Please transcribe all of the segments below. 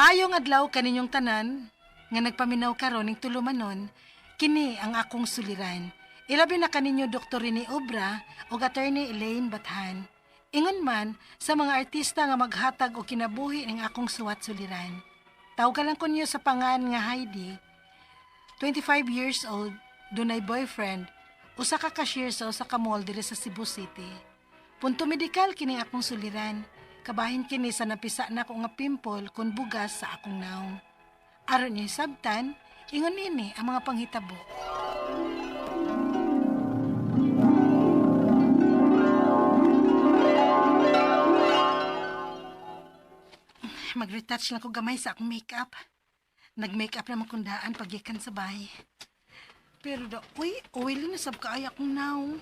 Maayong adlaw kaninyong tanan nga nagpaminaw karon ning tulumanon kini ang akong suliran. Ilabi na kaninyo Dr. Rene Obra o Attorney Elaine Bathan. Ingon man sa mga artista nga maghatag o kinabuhi ning akong suwat suliran. Tawagan lang ko niyo sa pangan nga Heidi, 25 years old, dunay boyfriend, usa ka cashier sa mall diri sa Cebu City. Punto medikal kini akong suliran. Kabahin kini sa napisa na ko nga pimple kun bugas sa akong naong. Aron niyo sabtan, ingon ini ang mga panghitabo. Mag-retouch lang ko gamay sa akong makeup. Nag-makeup naman kundaan pagikan sa bahay. Pero oily na sab kaaya akong naong.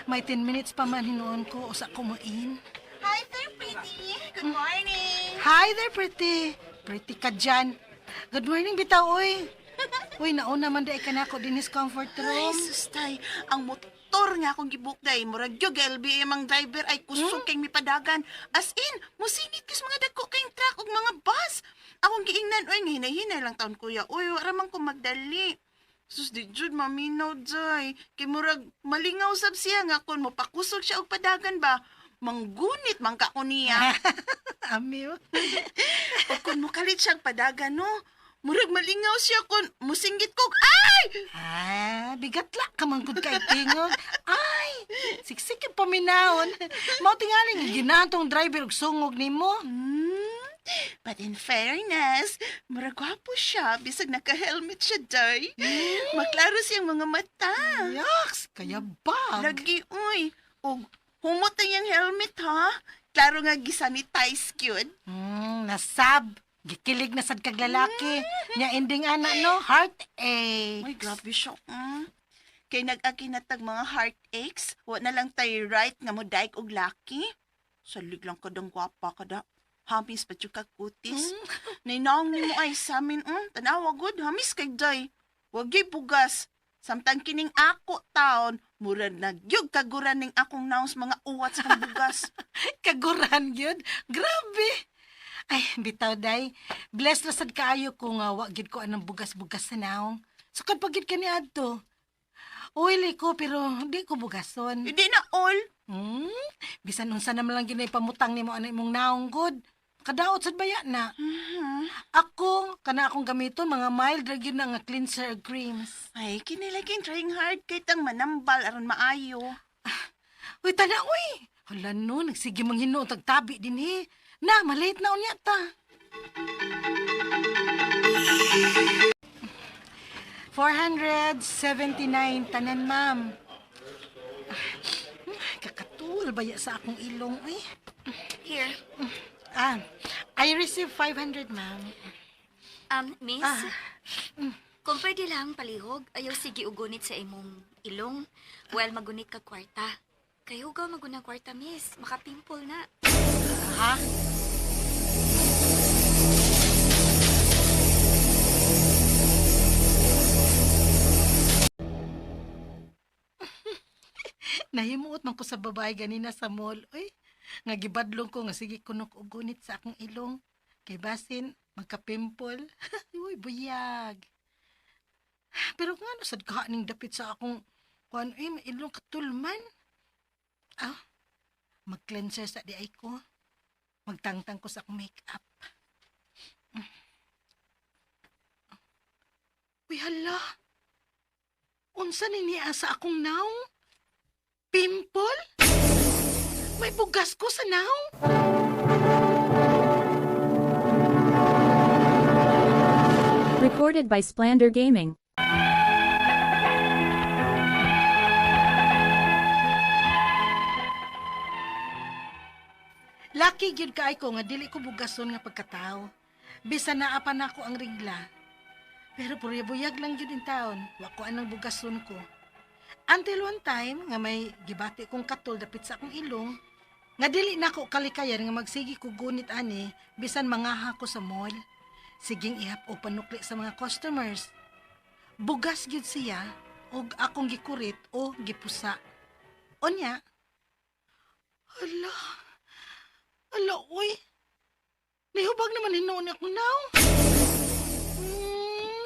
May 10 minutes pa man hinuon ko usa kumuin. Hi there, pretty. Good morning. Hi there, pretty. Pretty ka dyan. Good morning, bitaw, oy. Uy, nauna man dahil ka na ako din his comfort Ay, room. sustay. Ang motor nga akong gibuk day. Murag yung LBM ang driver ay kusog kayong mipadagan. As in, musinit kis mga dagko kayong truck o mga bus. Akong giingnan, oy, nga hinay-hinay lang taon kuya. Uy, wala man ko magdali. Sus, di jud maminaw, day. Kay murag malingaw sab siya nga kung mapakusog siya og padagan ba. Manggunit man ka ko niya. Amiw. O kung mukalit siyang padagan, no? Murag malingaw siya kung musinggit ko. Ay! Bigat la ka man gud kay tingog. Ay, siksik yung paminahon. Mao tingaling ginatong driver og sungog nimo. But in fairness, murag gwapo siya, bisag naka-helmet siya, day. Maklaro siyang mga mata. Yaks, kaya bag. Lagi, uy. O, humot na yung helmet, ha? Klaro nga gisanitize yun. Nasab. Gikilig na sad kag lalaki. Nya ending ana no, heartache. Ay, grabe siya. Kay nag-akinatag mga heartaches, wa na lang tayo right nga mo daig og laki. Salig lang kadang gwapa kada. Hamis pa ka kutis. Nainawang ni mo ay sa amin, tanawa good, hamis kay day. Wag yo'y bugas. Samtang kining ako taon, murad nagyog kaguran ning akong naos mga uwat sa bugas. Kaguran yun. Grabe. Ay, bitaw day. Blessed na sad kaayo ko nga wa gid ko anang bugas-bugas sa naong. Sukad pagid ka ni adto. Uwili ko pero di ko bugason. Hindi na all. Bisan unsa naman lang ginay pamutang nimo ana imong naong good. Kadaot sad baya na. Ako kana akong gamiton mga mild ra gyud na nga cleanser creams. Ay, kinilaging trying hard kay tang manambal aron maayo. Uy, tana, uy! Hala no, nagsige manghino tagtabi din eh. Na, malate na unya ta. 479 tanan, ma'am. Kakatul baya sa akong ilong, eh. Here. I received 500, ma'am. Miss, kung pwede lang palihog, ayaw sige ugunit sa imong ilong. Well, magunit ka kwarta. Kayo ga magunang kwarta, miss. Makapimple na. Ha? Nahimuot man ko sa babae ganina sa mall. Uy, nga gibadlong ko nga sige kunok og gunit sa akong ilong. Kay basin, magka-pimple. Uy, buyag. Pero nga no, sad ka ning dapit sa akong kuan ilong katulman. Mag-cleanser sa di ay ko. Magtangtang ko sa akong makeup. Uy, hala. Unsa ni niya sa akong naong? Pimple? May bugas ko sa naong? Recorded by Splander Gaming. Lucky gyud kay ko nga dili ko bugason nga pagkatao. Bisan naapan ako ang rigla. Pero purya-buyag lang gyud in taon, wa ko anang bugason ko. Until one time nga may gibati kong katul dapit sa akong ilong, nga dili na ko kalikayan nga magsigi ko gunit ani bisan mangaha ko sa mall. Siging ihap o panukli sa mga customers. Bugas gyud siya og akong gikurit o gipusa. Onya. Hala, uy. Nihubag naman hinuon ako now.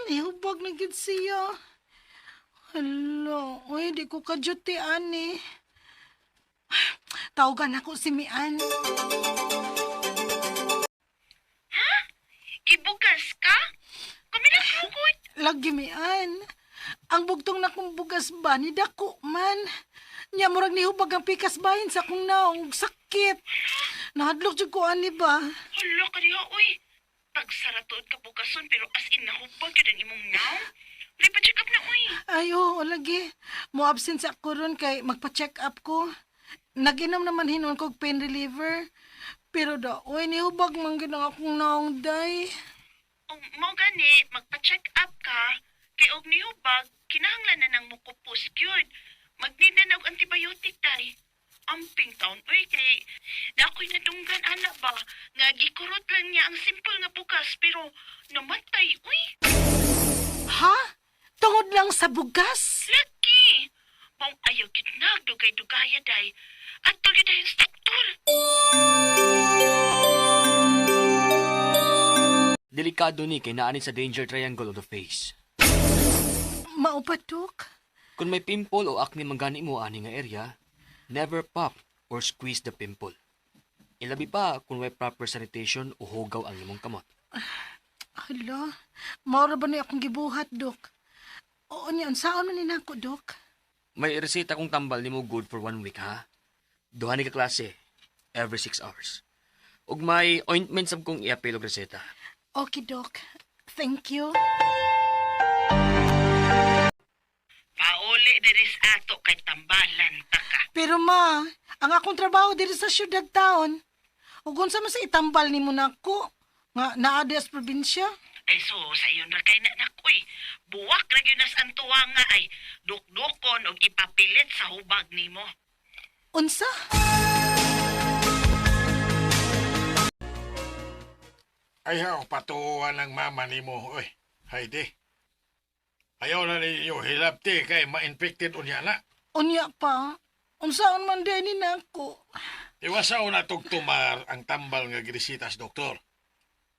Nihubag na gid siya. Hala, uy, di ko ka-duty, ani. Tawagan ako si Mian. Ibugas ka? Kami naglukot. Lagi, Mian. Ang bugtong na kong bugas ba, ni dako man. Nya murag nihubag ang pikas bahin sa akong naong sakit. Nahadlok jud ko ani ba? Hala ka diha, uy. Tagsaratood ka bukason pero as in nahubag yun ang imong now. Wala pa check up na, uy. Ayo, lagi. Mo absent sa ako ron kay magpa-check up ko. Naginom naman hinon kog pain reliever. Pero da, uy, nihubag man gid ang akong naong day. Mo gani, magpa-check up ka. Kay og nihubag, kinahanglan na ng mukupos gyud. Magnid na og antibiotic day. Amping taon, uy, kay nakoy nadunggan ana ba nga gikurot lang niya ang simple nga bugas pero namatay, uy. Ha? Tungod lang sa bugas? Laki! Mong ayaw gid nagdugay-dugaya day. At tugid dayon sa doktor. Delikado ni kay naani sa danger triangle of the face. Maupatok? Kung may pimple o acne manggani mo ani nga area, never pop or squeeze the pimple. Ilabi pa kung may proper sanitation o hugaw ang imong kamot. Hala, maura ba na akong gibuhat, Dok? Oo niyan, saan man ninako, Dok? May reseta kong tambal nimo good for 1 week ha. Duha ni ka klase every 6 hours. Ug may ointment sab kong iapil og reseta. Okay, Dok. Thank you. Pauli diris ato kay tambalan ta ka. Pero ma, ang akong trabaho diri sa syudad taon. Ug unsa man sa itambal nimo nako nga naa di sa probinsya? Ay so, sa iyon ra kay na nakoy. Buwak ra gyud nas antuwa nga ay dukdukon og ipapilit sa hubag nimo. Unsa? Ayaw, patuwa ng mama ni mo. Uy, Heidi. Ayaw na ninyo hilapti kay ma-infected unya na. Unya pa. Unsaon man din ni nako? Iwasaw na tugtumar ang tambal nga grisitas, doktor.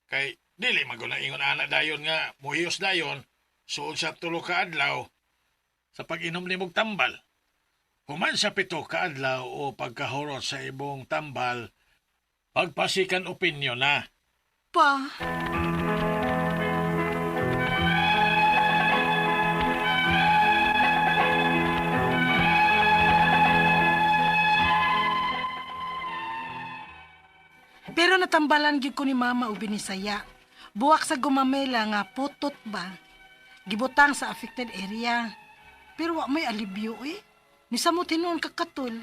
Kay dili maguna ingon anak dayon nga muhiyos dayon suod sa 3 ka adlaw sa pag-inom nimog tambal. Human sa 7 ka adlaw o pagkahurot sa ibong tambal, pagpasikan opinyon na. Pa. Pero natambalan gyud ko ni mama ug binisaya. Buwak sa gumamela nga putot ba. Gibutang sa affected area. Pero wa may alibyo eh. Ni samot hinuon kakatol.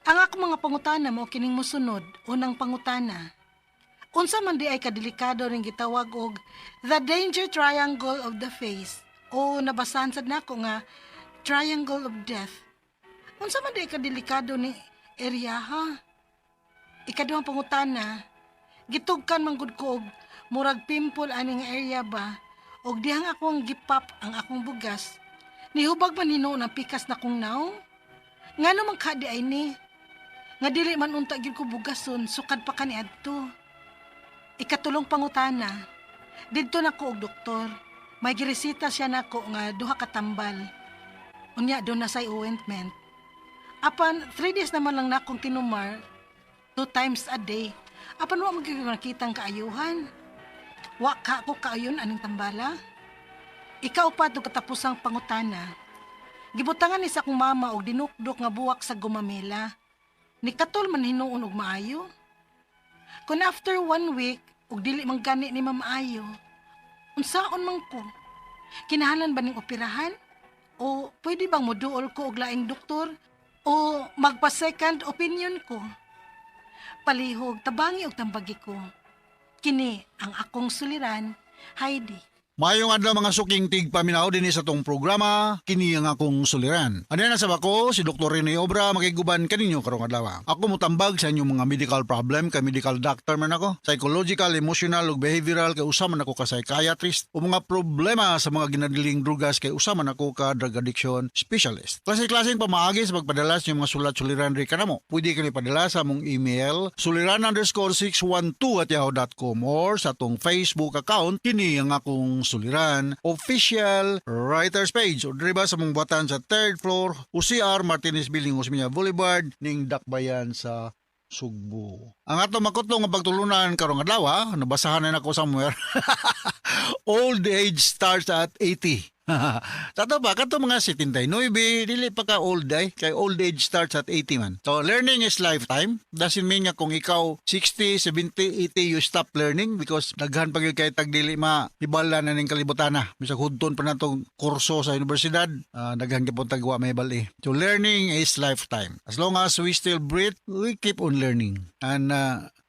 Ang ako mga pangutana mo kining mosunod, unang pangutana. Unsa man di ay kadelikado ring gitawag og the danger triangle of the face o nabasahan sad nako nga triangle of death. Unsa man di ay kadelikado ni area ha? Ikaduhang pangutana, gitugkan manggod ko og murag pimple aning area ba og dihang akong gipap ang akong bugas. Nihubag man hinuon ang pikas na kong naong? Ngano man kadi ay ni? Nga dili man unta gyud ko bugason sukad pa kani adto. Ikatulong pangutana, didto na ko og doktor. May giresita siya nako nga 2 ka tambal. Unya do na say ointment. Apan 3 days naman lang nakong tinumar, 2 times a day. Apan wa magkikitang kaayuhan. Wa ka ko kaayon aning tambala. Ikaw pa to katapusang pangutana. Gibutangan ni sa akong mama og dinukdok nga buwak sa gumamela. Nikatol man hinuon og maayo. Kung after 1 week, ug dili man gani ni mamaayo, unsaon man ko? Kinahanglan ba ning operahan? O pwede bang moduol ko og laing doktor? O magpa-second opinion ko? Palihog, tabangi og tambagi ko. Kini ang akong suliran, Heidi. Mayong adlaw mga suking tigpaminaw din sa tong programa, kini ang akong suliran. Ano na sa bako, si Dr. Rene Obra makiguban kaninyo karong adlaw. Ako mutambag sa inyong mga medical problem, kay medical doctor man ako, psychological, emotional ug behavioral kay usa man ako ka psychiatrist o mga problema sa mga ginadiling drugas kay usa man ako ka drug addiction specialist. Klase-klaseng pamaagi sa pagpadala sa inyong mga sulat-suliran ri kanamo. Pwede kini padala sa among email suliran_612@yahoo.com or sa atong Facebook account kini ang akong suliran official writers page o driba sa mong buhatan sa 3rd floor UCR Martinez Building Osmeña Boulevard ning Dakbayan sa Sugbo. Ang ato makutlong nga pagtulunan karong adlaw, nabasahan na nako somewhere. Old age starts at 80. Tato ba kato mga 79 dili pa ka old ay kay old age starts at 80 man. So learning is lifetime. Doesn't mean nga kung ikaw 60, 70, 80 you stop learning because daghan pa gyud kay tagdili ibala na ning kalibutan na. Bisag hudton pa natong kurso sa universidad, daghan gyud tagwa may bali. So learning is lifetime. As long as we still breathe, we keep on learning. And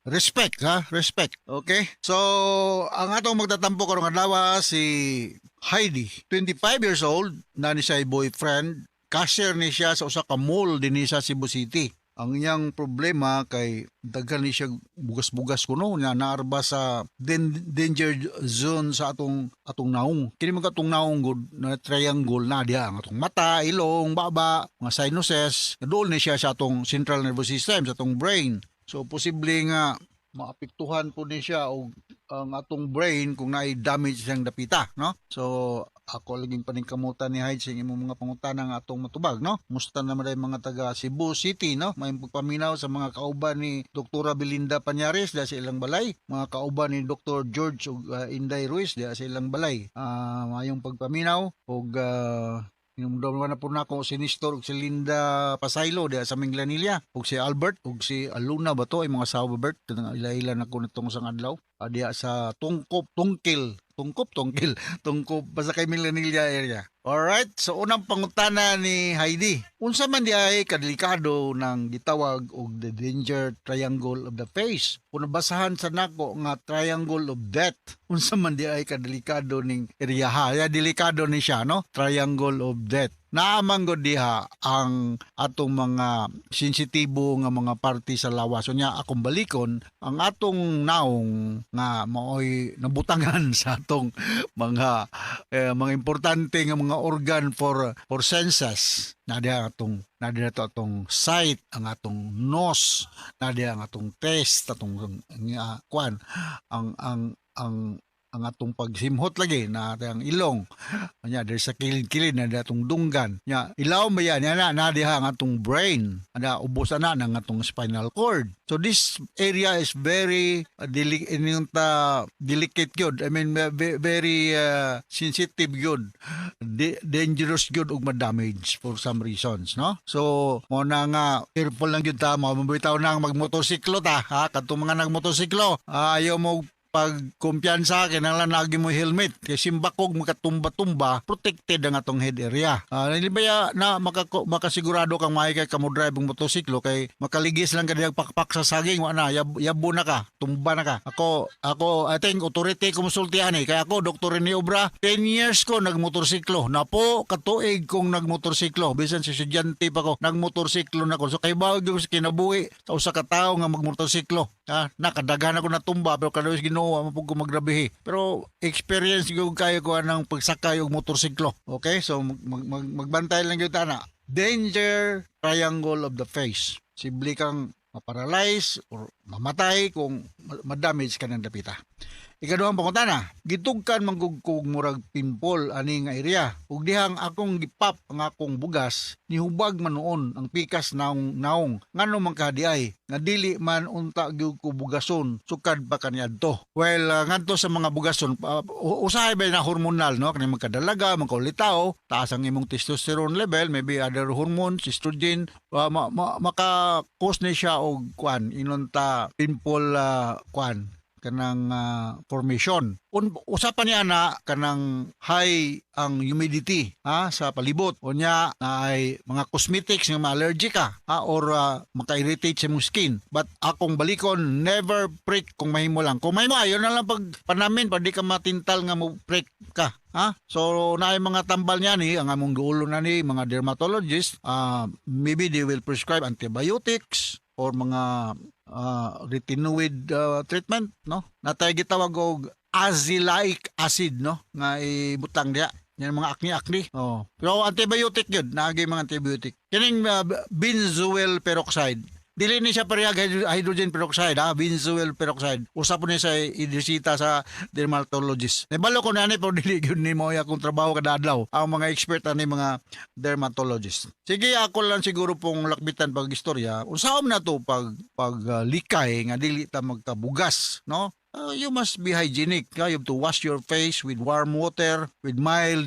respect, respect. Okay? So, ang atong magtatampo karong adlaw si Heidi, 25 years old, na ni siya boyfriend, cashier ni siya sa usa ka mall din sa Cebu City. Ang iyang problema kay daghan ni siya bugas-bugas kuno na naarba sa danger zone sa atong naong. Kini mga atong naong good na triangle na diha ang atong mata, ilong, baba, mga sinuses. Dool ni siya sa atong central nervous system, sa atong brain. So posible nga maapektuhan po ni siya o ang atong brain kung naay damage siyang dapita, no? So ako laging paningkamutan ni Hyde sa imong mga pangutana nga atong matubag, no? Musta naman mga taga Cebu City, no? May pagpaminaw sa mga kauban ni Dr. Belinda Pañares da sa ilang balay, mga kauban ni Dr. George ug Inday Ruiz da sa ilang balay. Mayong pagpaminaw ug Inumdum na po na ko si Nestor ug si Linda Pasaylo diya sa Minglanilla ug si Albert ug si Aluna ba to ay mga sawa Albert ila-ila na ko nitong sang adlaw diya sa Tungkop basta kay Minglanilla area. Alright, so unang pangutana ni Heidi. Unsa man di ay kadelikado ng gitawag og the danger triangle of the face? Kung nabasahan sa nako nga triangle of death, unsa man di ay kadelikado ning area ha? Ya delikado ni siya, no? Triangle of death. Naamang go diha ang atong mga sensitibo nga mga parte sa lawas. So niya akong balikon ang atong naong nga maoy nabutangan sa atong mga importante nga mga organ for senses. Nadiya atong atong sight, ang atong nose, nadiya ang atong taste, atong ang atong pagsimhot lagi na ang ilong nya there's sa kilid-kilid na atong dunggan nya ilaw ba yan na diha ang atong brain ana ubos na ng atong spinal cord. So this area is very delicate gyud. I mean very sensitive gyud, dangerous gyud ug ma-damage for some reasons, no? So mo na nga careful lang gyud ta, mabitaw na magmotorsiklo ta ha, kadtong mga nagmotorsiklo ayaw mo pagkumpiyansa kinahanglan lagi mo helmet kay simbakog makatumba-tumba protected ang atong head area. Nilibaya na makasigurado kang maay kay kamo drive ng motorsiklo kay makaligis lang kadiyang pakpak sa saging wala yabo na ka, tumba na ka. Ako I think authority konsultihan kay ako Dr. Rene Obra 10 years ko nagmotorsiklo. Napo katuig kong nagmotorsiklo bisan si estudyante pa ko nagmotorsiklo na ko. So kay bawag yung kinabuhi sa usa ka tawo nga magmotorsiklo. Nakadaghan ako na tumba pero kada mapag ko magrabihi. Pero experience ko kayo ko ng pagsakay og motorsiklo. Okay? So magbantay lang gyud ana. Danger triangle of the face. Simple kang maparalyze or mamatay kung ma-damage ka ng dapita. Ikaduhang pangutana, gitugkan manggugkog murag pimpol ani nga area. Ug dihang akong gipap ang akong bugas, nihubag man noon ang pikas naong ngano man kadiay nga dili man unta gyud ko bugason sukad pa kaniadto. Well, ngadto sa mga bugason usahay ba na hormonal, no? Kani magkadalaga, magkaulitaw, taas ang imong testosterone level, maybe other hormones, estrogen, maka-cause ni siya og inunta pimple kanang formation. Usapan niya na kanang high ang humidity sa palibot. Unya na ay mga cosmetics nga ma-allergic ka or maka-irritate sa mong skin. But akong balikon, never prick kung mahimo lang. Kung mahimo, yun na lang pag panamin, pa di ka matintal nga mo prick ka. So na ay mga tambal niya ni ang among duulo na ni mga dermatologist, maybe they will prescribe antibiotics or mga retinoid treatment, no? Natay gitawag og azelaic acid, no? Nga ibutang diya. Yan mga acne-acne. Pero antibiotic yun. Naagay mga antibiotic. Kining benzoyl peroxide. Dili ni siya parehag hydrogen peroxide, benzoyl peroxide. Usap po niya sa idrisita sa dermatologist. Nabalo ko na ni pero dili yun ni mo akong trabaho kada adlaw. Ang mga expert ani mga dermatologist. Sige, ako lang siguro pong lakbitan pag istorya. Usaom na to pag likay nga dili ta magkabugas, no? You must be hygienic. You have to wash your face with warm water, with mild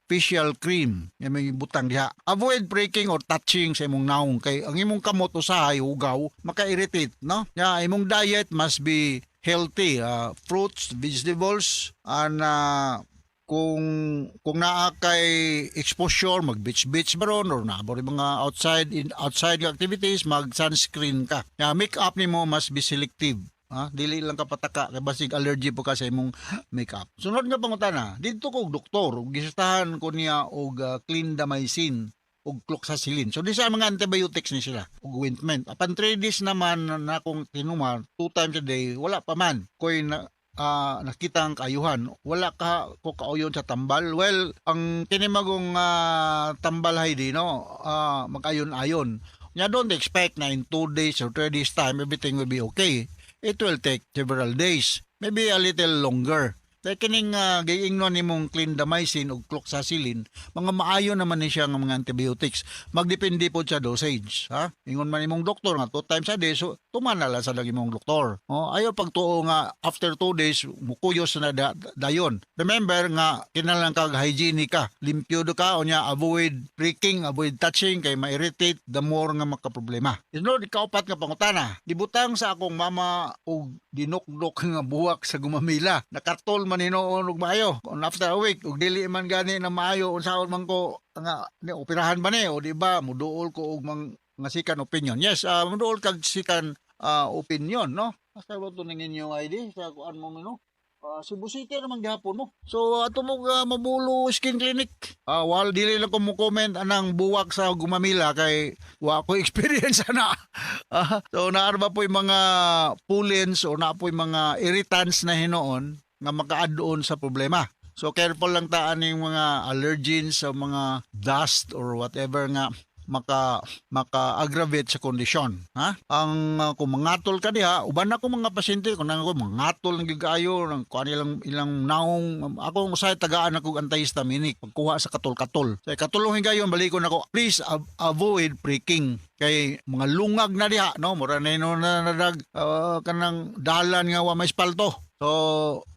facial cream. Yan may butang diha. Avoid breaking or touching sa imong naong. Kay ang imong kamot usahay, hugaw, maka-irritate, no? Imong diet must be healthy. Fruits, vegetables, and kung naa kay exposure, mag-beach baron or naabot mga outside activities, mag-sunscreen ka. Make-up nimo must be selective. Dili lang ka pataka kay basig allergy po ka sa imong makeup. Sunod nga pangutana, dito ko og doktor, gisustahan ko niya og clindamycin og cloxacillin. So di sa mga antibiotics ni sila og ointment. Apan 3 days naman na akong tinuma 2 times a day, wala pa man koy nakita ang kaayuhan. Wala ka ko kauyon sa tambal. Well, ang kinimagong tambal Heidi, no, mag-ayon-ayon. Don't expect na in 2 days or 3 days time everything will be okay. It will take several days, maybe a little longer. Kaya kining giingnon nimong clindamycin o cloxacillin, mga maayo naman ni siya ng mga antibiotics. Magdepende po sa dosage. Ingon man imong doktor nga 2 times a day, so tuman na lang sa lagi mong doktor. Ayaw pagtuo nga after 2 days, mukuyos na dayon. Remember nga, kinalang kag hygienic ka. Limpyodo ka, o niya, avoid pricking, avoid touching, kay ma-irritate, the more nga makaproblema. Isunod, ikaupat nga pangutana. Gibutang sa akong mama og dinukdok nga buwak sa gumamila. Nakartol man hinoon og maayo. Kung after a week og dili man gani na maayo unsaon man ko nga ni operahan ba ni o di ba muduol ko og nga sikan opinion. Yes, muduol kag sikan opinion, no? Asa ba to ning inyo ID sa kuan mo no? Cebu City naman gihapon mo. So ato mo mabulo skin clinic. While dili lang ko mo comment anang buwak sa gumamila kay wa ko experience na. So naarba po yung mga pollens o na po yung mga irritants na hinoon nga maka-add-on sa problema. So careful lang taan yung mga allergens sa mga dust or whatever nga maka-aggravate sa kondisyon. Ang kung mangatol ka diha, uban na ko mga pasyente kung nang ko mangatol ng gigayo ng kuan ilang naong ako usay tagaan ako antihistaminic pagkuha sa katol-katol. Sa katulong higayon balikon ako, please avoid pricking kay mga lungag na diha, no, mura na nadag kanang dalan nga wa may espalto. So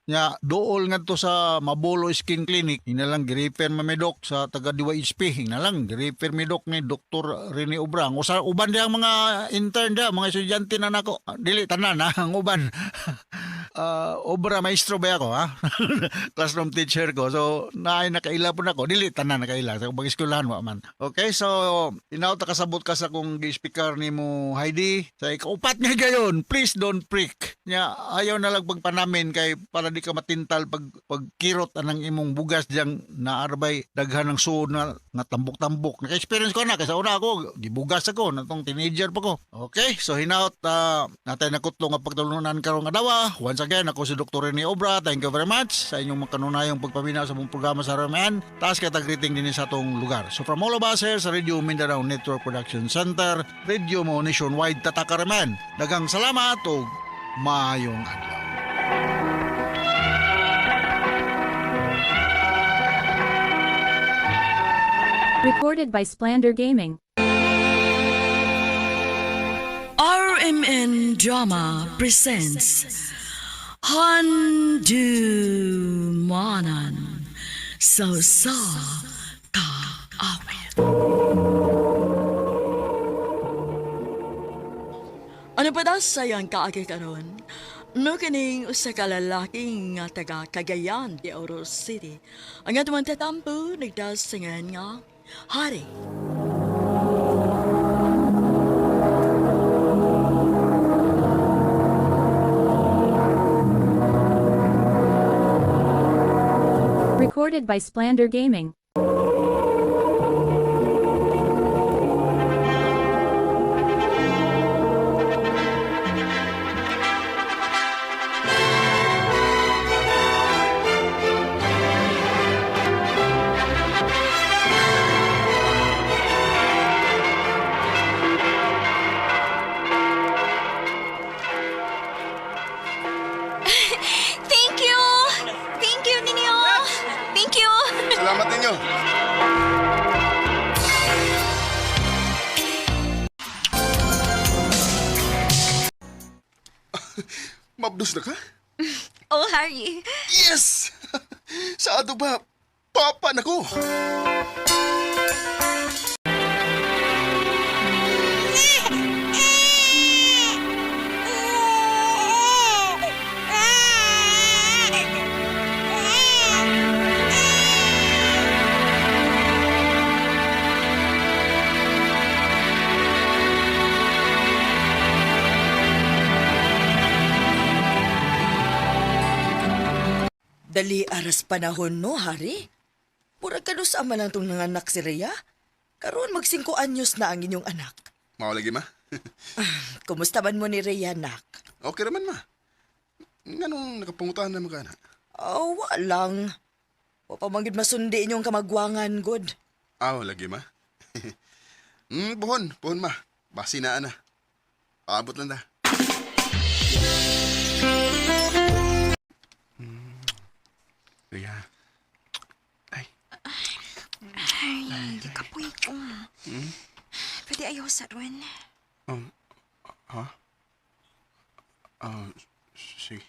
dool nga to sa Mabulo Skin Clinic, inalang gi-refer mamedok sa taga DYHP, inalang gi-refer medok ni Dr. Rene Obrang. Uban diang mga intern dia, mga estudyante na nako. Dili tanan ang uban. Obra maestro ba ako, classroom teacher ko. So naay nakaila po nako, dili tanan nakaila sa ubang eskwelahan wa man. Okay, so inaw ta kasabot ka sa kung gi-speaker nimo Heidi. Sa ikaupat nga gayon, please don't prick. Nya ayaw na lang pagpanamin kay para di ka matintal pagkirot anang imong bugas diyang naarbay daghan ng suod na tambok-tambok. Naka-experience ko na kasi una ako gibugas ako natong teenager pa ko. Okay, so hinaut natay nakutlo nga pagtulunan karong adlaw. Once again, ako si Dr. Rene Obra. Thank you very much sa inyong makanunayong pagpaminaw sa mong programa sa Ramayan. Taas katag greeting din sa atong lugar. So from all of us here sa Radio Mindanao Network Production Center, Radio mo nationwide Tataka Ramayan. Daghang salamat o maayong adlaw. Recorded by Splander Gaming. RMN Drama presents Handumanan Sa Kaawit. Ano pa daw sayang kaagi karon? No kining usa ka lalaki nga taga Cagayan de Oro City. Ang atuman tatampo nagdasingan nga hari. Recorded by Splander Gaming. Thank you! Thank you, ninyo! Thank you! Salamat ninyo. Mabdus na ka? Oh, Harry. Yes! Sa ato ba? Papa na ko! Dali aras panahon no, hari? Murag ka no sa ama lang tong nanganak si Rhea. Karon mag 5 anyos na ang inyong anak. Mao lagi ma? Kumusta man mo ni Rhea, nak? Okay raman ma. Nganong nakapangutan na mga anak? Oh, walang. Wa pa manggid masundi inyong kamagwangan, good. Aw, lagi ma. Pohon ma. Basi na ana. Paabot lang da. Rhea. Ay. Harry, kapoy ko. Pwede ayaw sa ron. Ha? Sige.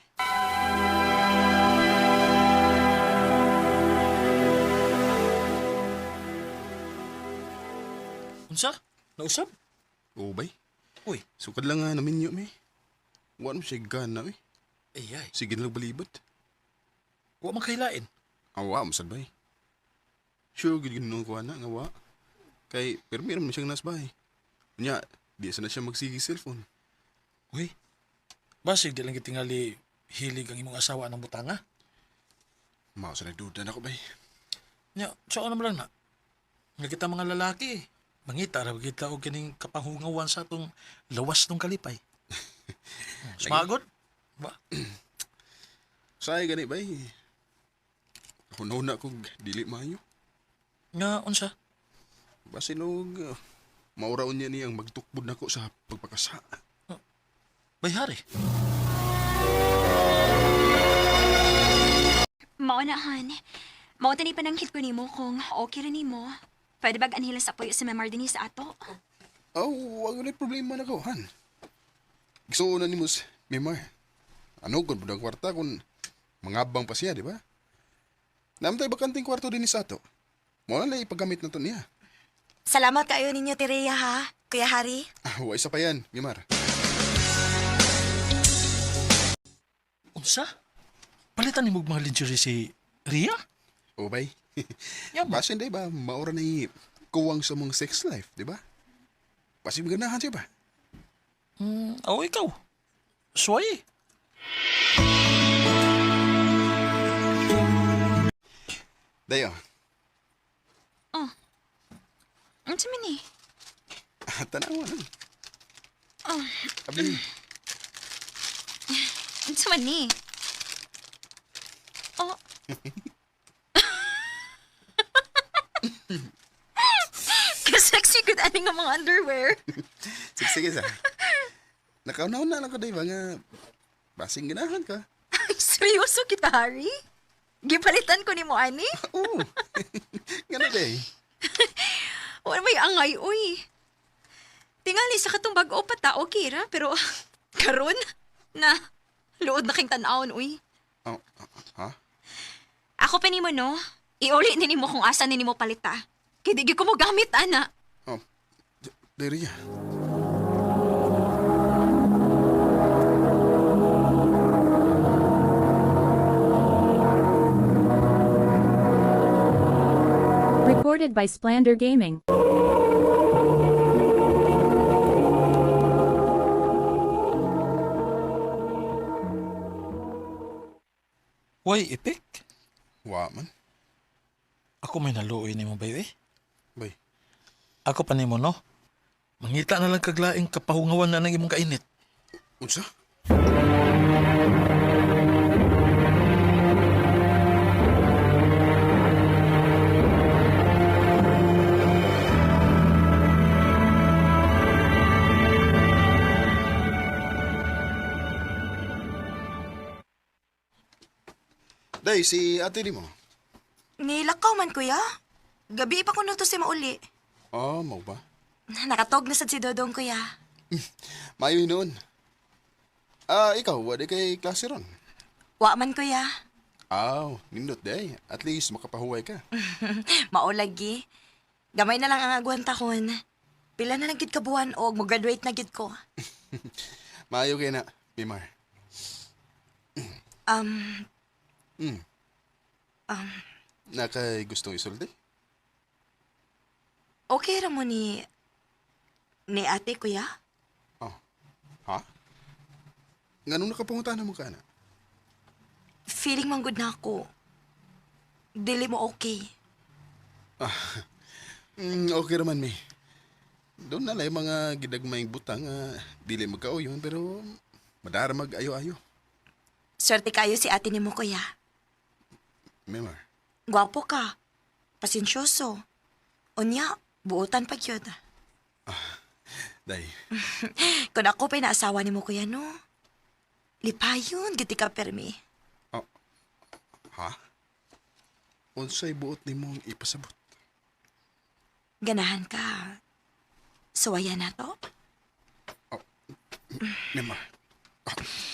Unsa? Nausap? Oo bay. Uy. Sukad lang nga namin yun, may. Wala mo siya gana, eh. Ay. Sige na lang balibot. Wa man kahilain. Awa, masad bay. Sure, ginunong ko na, nga wa. Kay, pero meron na siyang nasbay. Kanya, di sana siya magsigi cellphone. Uy. Basig di lang gitingali hilig ang imong asawa ng butanga. Mao sa nagduda na ko bay. Nya, saan naman lang na. Nga kita mga lalaki. Mangita ra kita og kining kapanghungawan sa atong lawas ng kalipay. Smagod? Ba? Say gani bay. Ako na kog dili maayo. Nga unsa? Basin og mauraon niya niyang magtukbod nako sa pagpakasa. Bay hari. Maunahan. Mao tani pananghit ko nimo kung okay ra nimo. Pwede bag anhila sa puyo si Memar din sa ato? Wag na problema na ko, han. Gusto ko na ni Mus, Mimar. Ano kung budang kwarta kung mangabang pa siya, di ba? Namtay bakanting kwarto din ni Sato. Mo na ipaggamit na to niya. Salamat kayo ninyo, Tireya, ha? Kuya Hari? Wa isa pa yan, Mimar. Unsa? Palitan nimo mga lingerie si Ria? O bay. Yaman. Basin day ba, maura na kuwang sa mong sex life, di ba? Basin maganahan siya ba? Aw ikaw. Suway. Dayo. Ano sa mini? Tanawa na. Abi, Ano sa mani? Oh. Kasexy good ani nga mga underwear. sige sa. Nakaunaw na lang ko day ba nga basing ganahan ka. Seryoso kita, Harry? Gipalitan ko ni mo, ani? Oo. Gana day. Wala may angay, uy. Tingali sa katong bag-o pa ta, okay ra. Pero, karon na, luod na king tanawon, uy. Ha? Ako pa nimo, no? Iuli ni mo kung asa ni mo palita. Kaya di ko mo gamit, ana. Diri. Recorded by Splander Gaming. Why, Ipik? Wa man. Ako may naluoy ni mo, baby. Bay. Ako pa ni mo, no? Mangita na lang kaglaing kapahungawan na ng imong kainit. Unsa? Day, si ate ni mo. Nilakaw man, kuya. Gabi pa ko nuto si mauli. Oh, mau ba? Nakatog na sad si Dodong, kuya. Mayo noon. Ikaw, wala kay klase ron. Wa man, kuya. Nindot day. At least makapahuway ka. Maulagi. Gamay na lang ang agwantahon. Pila na lang gid kabuan og mo-graduate na gid ko. Mayo kay na, Mimar. Nakay gustong isulti? Okay ra mo ni ate, kuya? Ha? Nganong nakapangutan mo ka na? Feeling man good na ako. Dili mo okay. Okay raman, May. Doon na lang yung mga gidagmayng butang dili magkauyon pero madara mag-ayo-ayo. Swerte kayo si ate ni mo, kuya. Mimar. Gwapo ka. Pasensyoso. Unya, buutan pa yun. Day. Kung ako pa'y naasawa ni mo, kuya, no? Lipayon, giti ka permi. Ha? Unsay buot ni mong ipasabot? Ganahan ka. Suwaya na to? Mimar.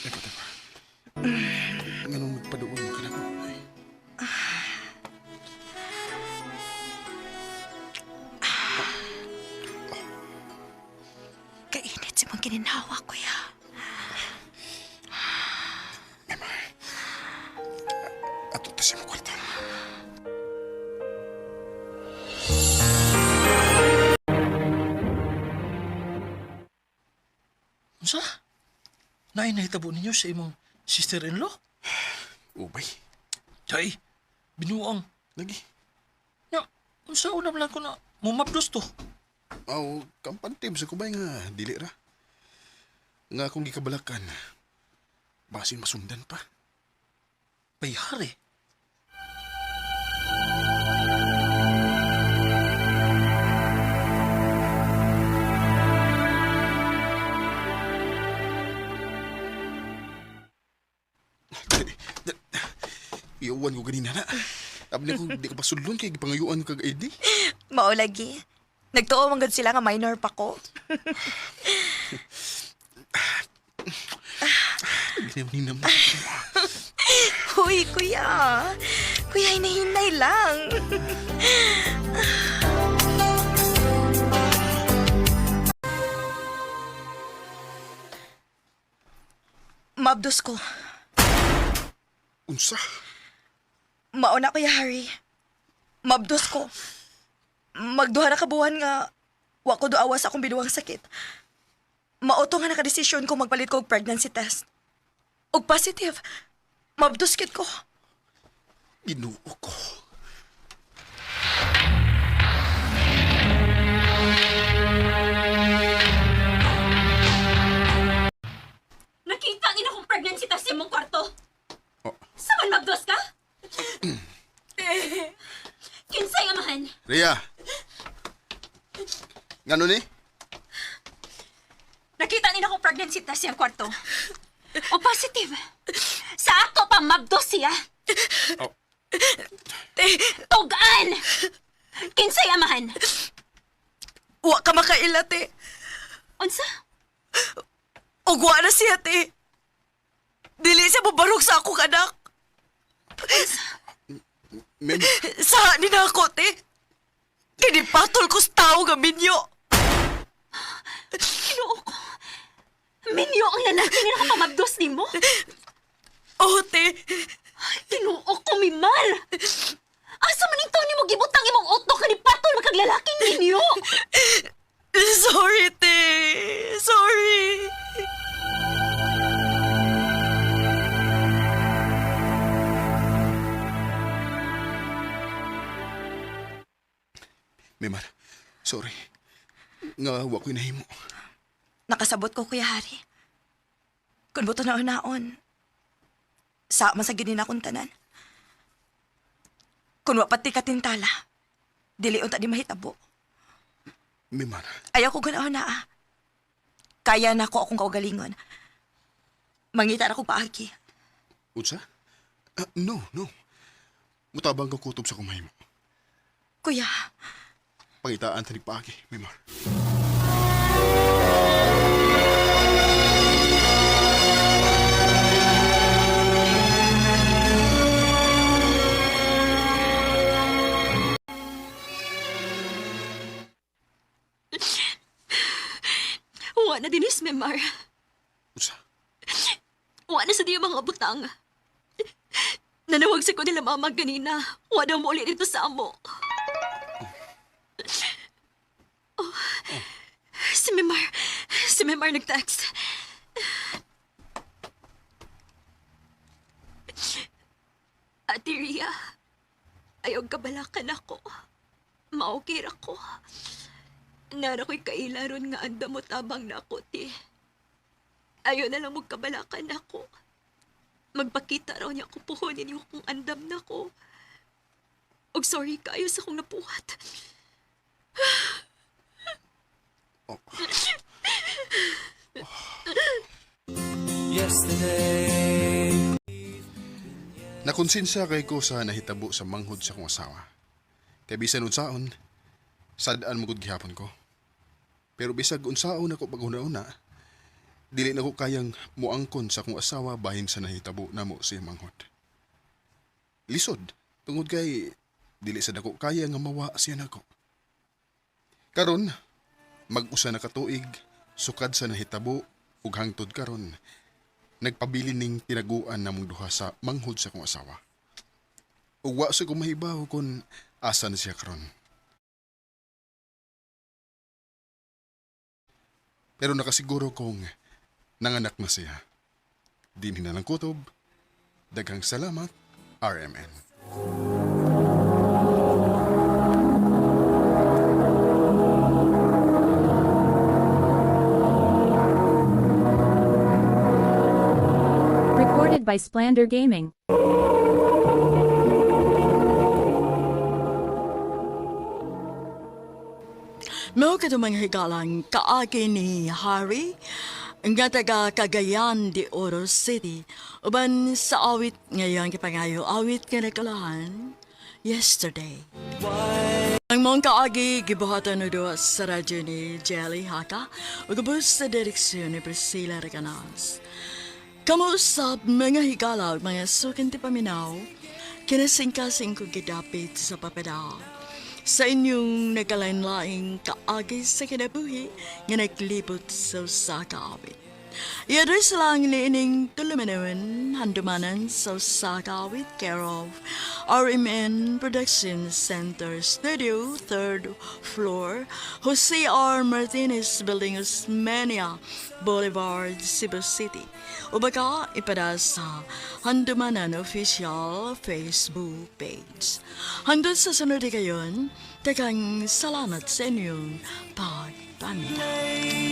Eko. Nganong nagpaduon mo ka na ko? Kainit si mong kininawa, kuya. Mimar. Ato tas yung kwarto. Unsa? Naay nahitabo ninyo sa imong sister-in-law? Ubay. Day, binuang. Lagi. Ya, unsa unam lang ko na mumabdos to? Kampantib sa kubay nga dili ra. Nga akong gikabalakan. Basin masundan pa. Bayhari. Iuwan ko ganina na. Abli ko di ka pasulon kay gipangayuan ko kag ID. Maulagi. Nagtuo man gud sila nga minor pa ko. Ginam-ninam. Huy, kuya. Kuya, hinahinay lang. Mabdos ko. Unsa? Mauna, Kuya Harry. Mabdos ko. Magduha na kabuhan nga wa ko doawa sa akong binuwang sakit. Mauto nga nakadesisyon ko magpalit ko og pregnancy test. Og positive. Mabdos kit ko. Ginoo ko. Nakita ang ina kong pregnancy test sa mong kwarto. Oh. Saman magdos ka? Kinsay amahan? Rhea. Ngano ni? Nakita nila kong pregnancy test yung kwarto. O positive. Sa ako pa mabdos siya. Oh. Tugaan! Kinsay amahan? Wa ka makailate. Unsa? Og wa na siya, te. Dili siya bubarog sa ako, kanak. Mem, Sa ni na ako, te. Kinipatol ko sa tao nga minyo. Kinuo ko. Minyo ang lalaki nga nakapamabdos ni mo. Oh, te. Kinuo ko, Mimar. Asa man ito ni mo gibutang imong auto ka ni patol makaglalaking ninyo? Sorry, te. Sorry. Mimar, sorry. Nga wa ko'y nahimo. Nakasabot ko, Kuya Hari. Kung buto na naon, sa masaginin akong tanan. Kung wapati katintala, dili unta di mahitabo. Mimar, Ayaw ko ganaon na Kaya na ko akong kaugalingon. Mangita na ko paagi. unsa? No. Mutabang ka kutob sa kumahimo. Kuya, Pangitaan tanig paagi, Mimar. Wa na dinis, Memar. Unsa? Wa na sa diya mga butang. Nanawag sa ko nila mama ganina. Wa daw mo ulit dito sa amo. Oh. Si Memar nag-text. Ate Ria, ayaw kabalakan ako. Maukir ako. Nara ko'y kailaron nga anda mo tabang na ako, ti. Ayaw na lang magkabalakan ako. Magpakita raw niya ako puhunin niyo kung andam na ko. Og sorry kayo sa kong napuhat. Nakonsensya kay ko sa nahitabo sa manghod sa kong asawa. Kay bisan unsaon, sadaan mo gud gihapon ko. Pero bisag unsaon ako pag-una-una, dili na ko kayang muangkon sa kong asawa bahin sa nahitabo namo siya manghod. Lisod, tungod kay dili sa dako kaya nga mawa siya nako. Karon, mag-usa na katuig, sukad sa nahitabo ug hangtod karon, nagpabili ning tinaguan namong duha sa manghod sa kong asawa. Ug wa sa ko mahibaw kung asan siya karon. Pero nakasiguro kong nanganak na siya. Dinhi na lang kutob. Daghang salamat, RMN. Recorded by Splander Gaming. Mao ka mga higalang kaagi ni Harry nga taga Cagayan de Oro City uban sa awit ngayon kipangayo awit nga nakalahan yesterday. Ang mong kaagi gibuhatan do sa radyo ni Jelly Haka ug ubos sa direksyon ni Priscilla Recanas. Kamusap mga higala ug mga sukin ti paminaw kinasingkasing ko gidapit sa papadaw. Sa inyong nagkalain-laing kaagi sa kinabuhi nga naglibot sa usakawit. I-address lang niining tulumanawin handumanan sa usakawit care of RMN Production Center Studio, 3rd floor, Jose R. Martinez Building, Osmeña Boulevard, Cebu City. O baka ipada sa Handumanan Official Facebook page. Handun sa sunod kayon, tagang salamat sa inyong pagpamita.